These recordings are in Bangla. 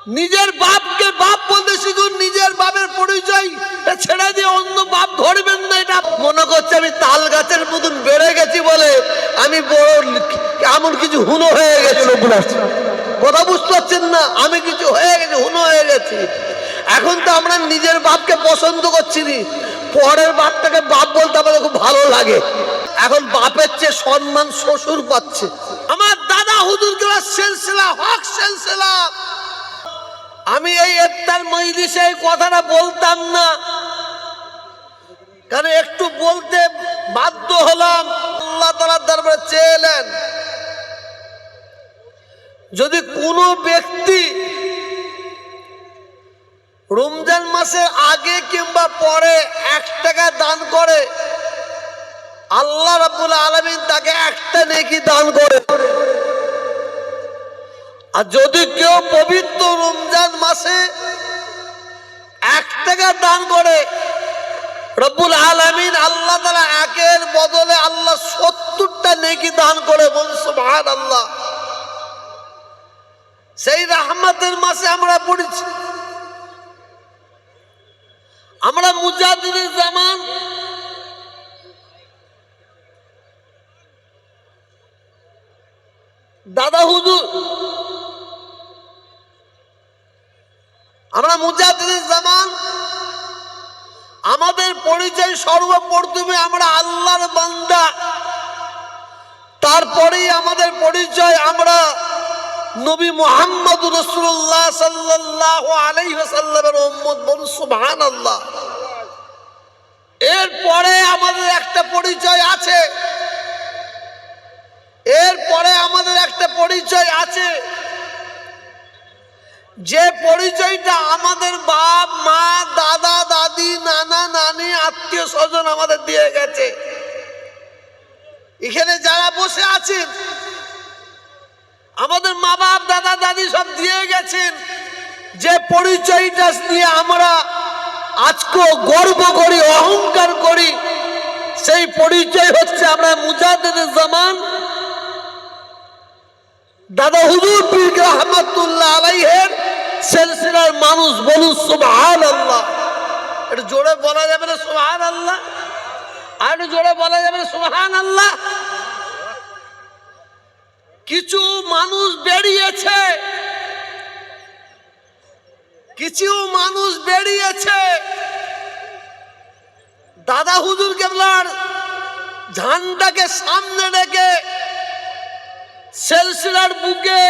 নিজের বাপকে বাপ বলতে শিখুন, নিজের বাপের পরিচয় ছেড়ে দিয়ে অন্য বাপ ধরবেন না। এটা মনে করছে আমি তাল গাছের মতন বেড়ে গেছি বলে আমি বড় এমন কিছু হুনো হয়ে গেছে। কথা বুঝতে পারছেন না? আমি কিছু হয়ে গেছি, হুনো হয়ে গেছি। এখন তো আমরা নিজের বাপকে পছন্দ করছি নি, পরের বাপটাকে বাপ বলতে আমাদের খুব ভালো লাগে। এখন বাপের চেয়ে সম্মান শ্বশুর পাচ্ছে। আমার দাদা হুজুরকে সিলসিলা হক সিলসিলা, আমি এই ইফতার মজলিসে এই কথাটা বলতাম না, কারণ একটু বলতে বাধ্য হলাম। আল্লাহ তাআলার দরবারে চেয়েলেন যদি কোনো ব্যক্তি রমজান মাসের আগে কিংবা পরে 1 টাকা দান করে, আল্লাহ রাব্বুল আলামিন তাকে 1টা নেকি দান করে। আর যদি কেউ পবিত্র রমজান মাসে 1 টাকা দান করে, রব্বুল আলামিন আল্লাহ তাআলা 1-এর বদলে আল্লাহ 70টা নেকি দান করে। বলুন সুবহানাল্লাহ। সেই রহমতের মাসে আমরা পড়েছি। আমরা মুজাদ্দিদুল জামান দাদা হুজুর, আমরা মুজাদ্দিদুল জামান, আমাদের পরিচয় সর্বপ্রথমে আমরা আল্লাহর বান্দা, তারপরেই আমাদের পরিচয় আমরা নবী মুহাম্মদ রাসূলুল্লাহ সাল্লাল্লাহু আলাইহি ওয়াসাল্লামের উম্মত। বলুন সুবহানাল্লাহ। এরপরে আমাদের একটা পরিচয় আছে, এরপরে আমাদের একটা পরিচয় আছে, যে পরিচয়টা আমাদের বাপ মা দাদা দাদি নানা নানি আত্মীয় স্বজন আমাদের দিয়ে গেছে। এখানে যারা বসে আছেন আমাদের মা বাপ দাদা দাদি সব দিয়ে গেছেন। যে পরিচয়টা নিয়ে আমরা আজকে গর্ব করি, অহংকার করি, সেই পরিচয় হচ্ছে আমরা মুজাদ্দিদুল জামান দাদা হুজুর পীর রহমাতুল্লাহ আলাইহির সিলসিলার মানুষ। বলুন সুবহানাল্লাহ। একটু জোরে বলা যাবে না সুবহানাল্লাহ? আর একটু জোরে বলা যাবে না সুবহানাল্লাহ? কিছু মানুষ বেরিয়েছে, কিছু মানুষ বেরিয়েছে দাদা হুজুর কেবলার ঝান্ডাকে সামনে রেখে সিলসিলার বুকে,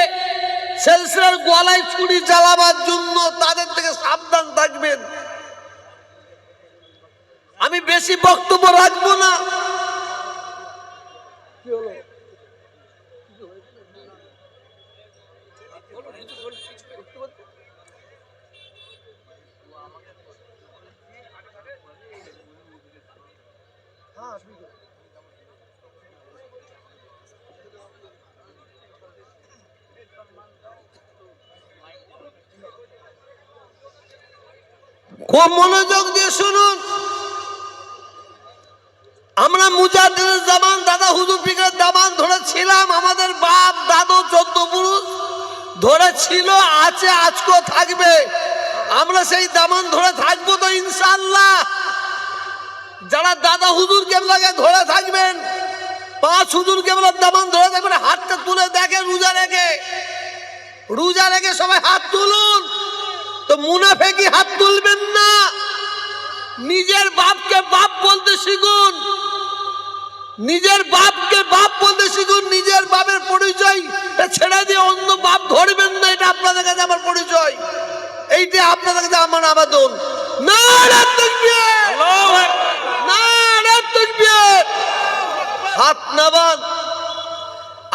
সিলসিলার গলায় ছুরি চালাবার জন্য। তাদের থেকে সাবধান থাকবেন। আমি বেশি বক্তব্য রাখবো না। খুব মনোযোগ দিয়ে শুনুন। আমরা মুজাদ্দিদুল জামান দাদা হুজুর পীরের দামান ধরেছিলাম, আমাদের বাপ দাদু 14 পুরুষ ধরেছিল, আছে, আজকেও থাকবে। আমরা সেই দামান ধরে থাকবো তো ইনশাআল্লাহ। যারা দাদা হুজুর কেবলাকে ধরে থাকবেন, 5 হুজুর কেবলার দামান ধরে থাকবেন, হাতটা তুলে দেখেন রোজা রেখে, রোজা রেখে সবাই হাত তুলুন। তো মুনাফেকি হাত তুলবেন না। নিজের বাপকে বাপ বলতে শিখুন, নিজের বাপকে বাপ বলতে শিখুন। নিজের বাপের পরিচয় ছেড়ে দিয়ে অন্য বাপ ধরবেন না। এটা আপনাদের কাছে আমার পরিচয়, এইটা আপনাদের কাছে আমার আবেদন। নারে তাকবীর, নারে তাকবীর, হাত নামান।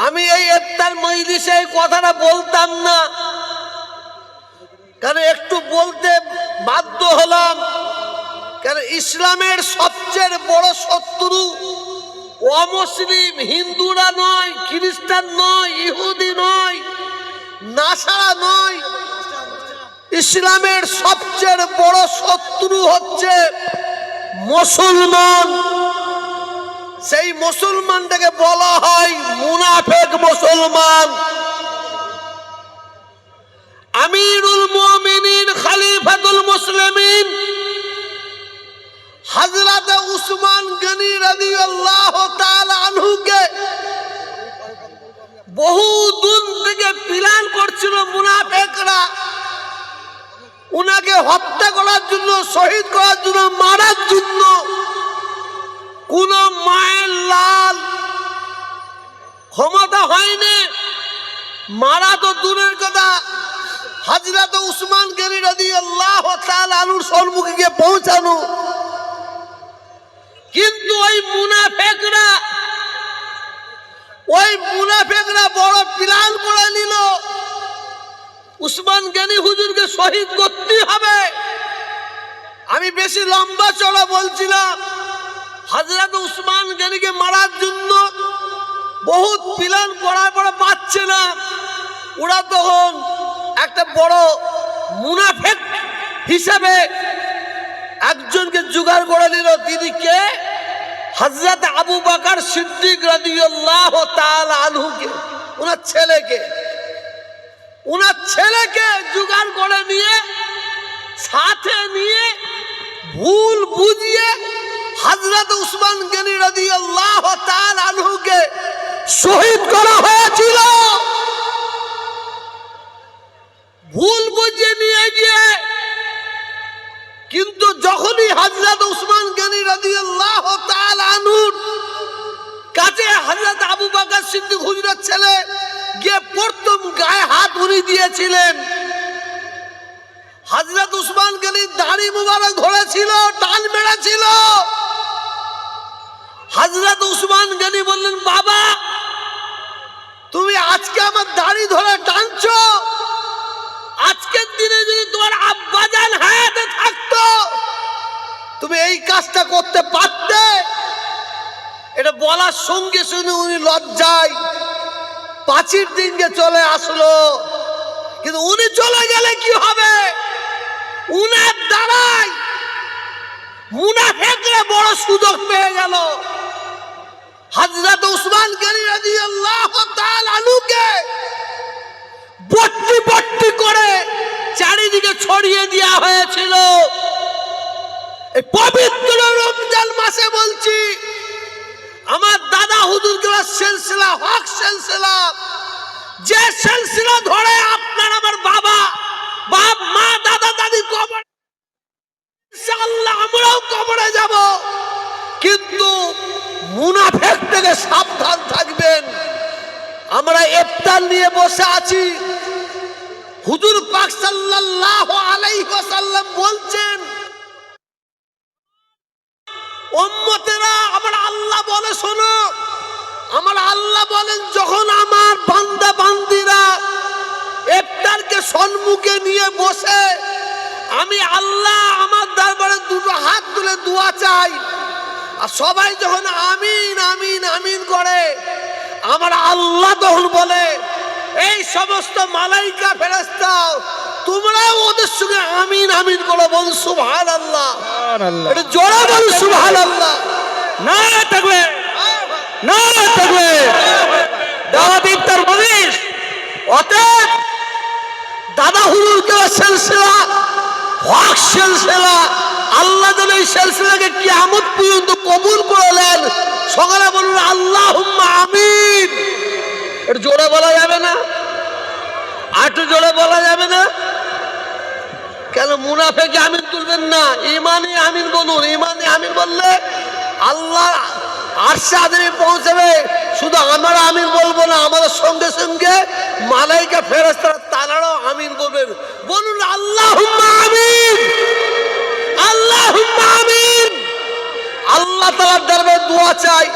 আমি এই ইফতার মজলিসে এই কথাটা বলতাম না, কারণ একটু বলতে বাধ্য হলাম। কারণ ইসলামের সবচেয়ে বড় শত্রু অমুসলিম, হিন্দুরা নয়, খ্রিস্টান নয়, ইহুদি নয়, নাসারা নয়। ইসলামের সবচেয়ে বড় শত্রু হচ্ছে মুসলমান। সেই মুসলমানটাকে বলা হয় মুনাফিক মুসলমান। আমিরুল খলিফাতুল মুসলিমিন হযরত উসমান গনি রাদিয়াল্লাহু তাআলা আনহুকে বহু দূর থেকে প্ল্যান করছিল মুনাফিকরা উনাকে হত্যা করার জন্য, শহীদ করার জন্য, মারার জন্য। কোন মায়ের লাল ক্ষমতা হয়নি, মারা তো দূরের কথা, হযরত উসমান গনি রাদিয়াল্লাহু তাআলা আনহুর সম্মুখে গিয়ে পৌঁছানো। কিন্তু ওই মুনাফিকরা বড় প্ল্যান করে নিল, উসমান গনি হুজুরকে শহীদ করতে হবে। আমি বেশি লম্বা চড়া বলছিলাম, হযরত উসমান গনিকে মারার জন্য বহুত প্ল্যান করার পরে পাচ্ছে না। ওরা তখন একটা বড় মুনাফিক হিসাবে একজনকে জোগাড় করে নিল। তিনি কে? হযরত আবু বকর সিদ্দিক রাদিয়াল্লাহু তাআলা আনহুকে, ওনার ছেলেকে জোগাড় করে নিয়ে সাথে নিয়ে ভুল বুঝিয়ে হযরত উসমান গনি রাদিয়াল্লাহু তাআলা আনহুকে শহীদ করা হয়েছিল। ভুল বুঝিয়ে নিয়ে গিয়ে কিন্তু যখনই হযরত উসমান গনি রাদিয়াল্লাহু তাআলা আনহুর কাছে হযরত আবু বকর সিদ্দিক হুজুরের ছেলে গিয়ে প্রথম গায়ে হাত উনি দিয়েছিলেন, হযরত উসমান গনি দাড়ি মুবারক ধরেছিল, টান মেরেছিল। হযরত উসমান গনি বললেন, বাবা তুমি আজকে আমার দাড়ি ধরে টানছো, আজকের দিনে যদি তোমার আব্বাজান হায়াতে থাকতো তুমি এই কাজটা করতে পারতে। এটা বলার সঙ্গে সঙ্গে উনি লজ্জায় পাঁচির দিকে চলে আসলো। কিন্তু উনি চলে গেলে কি হবে? উনার দ্বারাই মুনাফিকরা বড় সুযোগ পেয়ে গেল। হযরত উসমান গনি রাদিয়াল্লাহু তাআলা আনহুকে বট্টি করে চারিদিকে ছড়িয়ে দেওয়া হয়েছিল। এই পবিত্র রমজান মাসে বলছি, আমার দাদা হুজুরকে সিলসিলা, হক সিলসিলা, যে সিলসিলা ধরে আপনার আমার বাবা, বাপ মা, দাদা দাদি কবর, ইনশাআল্লাহ আমরাও কবরে যাব। কিন্তু মুনাফিক থেকে সাবধান থাকবেন। আমরা ইফতার নিয়ে বসে আছি, হুজুর পাক সাল্লাল্লাহু আলাইহি ওয়াসাল্লাম বলছেন, উম্মতেরা আমার আল্লাহ বলে শোনো, আমার আল্লাহ বলেন যখন আমার বান্দা বান্দিরা ইফতারকে সম্মুখে নিয়ে বসে আমি আল্লাহ আমার দরবারে দুটো হাত তুলে দোয়া চাই, আর সবাই যখন আমিন আমিন আমিন করে, আমার আল্লাহ তখন বলে এই সমস্ত মালাইকা ফেরেশতা তোমরাও ওদের সঙ্গে আমিন আমিন করো, বল সুবহানাল্লাহ। এটা জোরে বল সুবহানাল্লাহ। নারে তাকবীর, নারে তাকবীর। দাওয়াত ইফতার মজলিস অতএব দাদা হুজুরকে সিলসিলা, হক সিলসিলা, আল্লাহ যেন এই সিলসিলাকে কিয়ামত পর্যন্ত কবুল করে নেন। সকালে বলুন আল্লাহুম্মা আমিন। এটা জোরে বলা যাবে না? আটু জোরে বলা যাবে না কেন? মুনাফিক আমিন তুলবেন না, ইমানে আমিন বলুন। ইমানে আমিন বললে আল্লাহ আরশে আযমে পৌঁছাবে। শুধু আমরা আমিন বলবো না, আমাদের সঙ্গে সঙ্গে মালাইকা ফেরেশতারা তারাও আমিন বলবেন। বলুন আল্লাহুম্মা আমিন, আল্লাহুম্মা আমিন। আল্লাহ তাআলার দরবারে দোয়া চাই,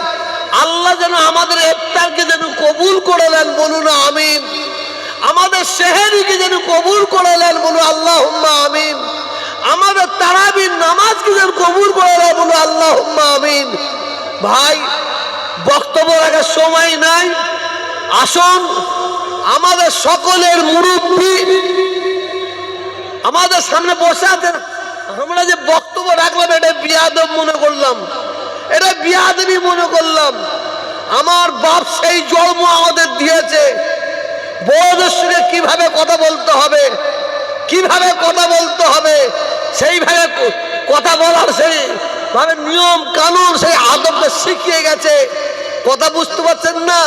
আল্লাহ যেন আমাদের ইফতারকে যেন কবুল করে নেন, বলুন আমিন। আমাদের সেহরিকে যেন কবুল করে নেন, বলুন আল্লাহুম্মা আমিন। আমাদের তারাবির নামাজকে যেন কবুল করে নেন, বলুন আল্লাহুম্মা আমিন। ভাই, বক্তব্য রাখার সময় নাই, আসুন আমাদের সকলের মুরব্বী আমাদের সামনে বসে আছেন। আমরা যে বক্তব্য রাখলাম এটা বিয়াদব মনে করলাম, এটা বিয়াদবি মনে করলাম। আমার বাপ সেই জন্ম আমাদের দিয়েছে, বড়দের সঙ্গে কিভাবে কথা বলতে হবে, কিভাবে সেইভাবে কথা বলতে হবে, সেইভাবে কথা বলার সেইভাবে নিয়ম কানুন সেই আদবটা শিখিয়ে গেছে। কথা বুঝতে পারছেন না?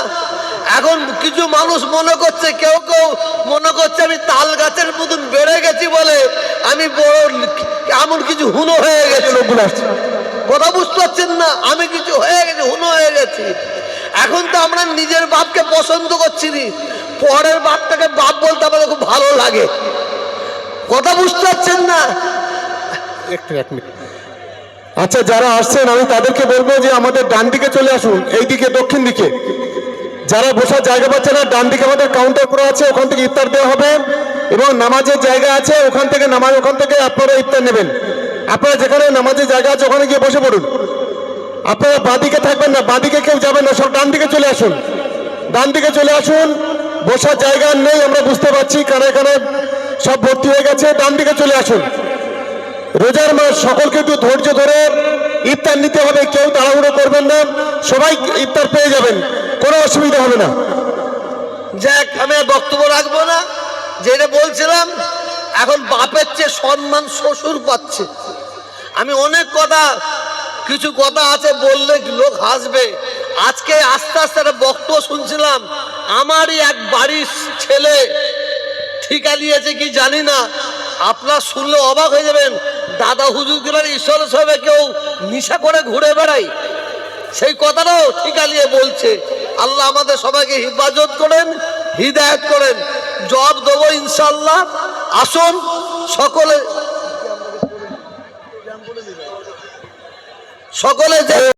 এখন কিছু মানুষ মনে করছে, কেউ কেউ মনে করছে আমি তাল গাছের মতন বেড়ে গেছি বলে আমি বড় এমন কিছু হুনো হয়ে গেছে। লোকগুলো আসছে, কথা বুঝতে পারছেন না? আমি কিছু হয়ে গেছি, হুনো হয়ে গেছি। এখন তো আমরা নিজের বাপকে পছন্দ করছি নি, পরের বাপটাকে বাপ বলতে আমাদের খুব ভালো লাগে। কথা বুঝতে পারছেন না? একটু এক মিনিট। আচ্ছা, যারা আসছেন আমি তাদেরকে বলবো যে আমাদের ডান দিকে চলে আসুন, এই দিকে দক্ষিণ দিকে। যারা বসার জায়গা পাচ্ছে না, ডান দিকে আমাদের কাউন্টার করা আছে, ওখান থেকে ইফতার দেওয়া হবে এবং নামাজের জায়গা আছে, ওখান থেকে আপনারা ইফতার নেবেন। আপনারা যেখানে নামাজের জায়গা আছে ওখানে গিয়ে বসে পড়ুন। আপনারা বাঁদিকে থাকবেন না, বাঁদিকে কেউ যাবেন না, সব ডান দিকে চলে আসুন। ডান দিকে চলে আসুন, বসার জায়গা নেই আমরা বুঝতে পারছি, কানে কানে সব ভর্তি হয়ে গেছে। ডান দিকে চলে আসুন। রোজার মাস, সকলকে একটু ধৈর্য ধরে ইফতার নিতে হবে, কেউ তাড়াহুড়ো করবেন না, সবাই ইফতার পেয়ে যাবেন, কোনো অসুবিধা হবে না। যাক, আমি আর বক্তব্য রাখবো না, যেটা বলছিলাম। এখন বাপের চেয়ে সম্মান শ্বশুর পাচ্ছে। আমি অনেক কথা, কিছু কথা আছে বললে লোক হাসবে। আজকে আস্তে আস্তে একটা বক্তব্য শুনছিলাম, আমারই এক বাড়ির ছেলে ঠিকা নিয়েছে কি জানি না, আপনার শুনলে অবাক হয়ে যাবেন। দাদা হুজুর গুলার ঈশ্বর সবে কেউ নিশা করে ঘুরে বেড়ায়, সেই কথাটাও ঠিকা নিয়ে বলছে। আল্লাহ আমাদের সবাইকে হিফাজত করেন, হিদায়াত করেন। জব দেবো ইনশাল্লাহ। আসুন সকলে সকলে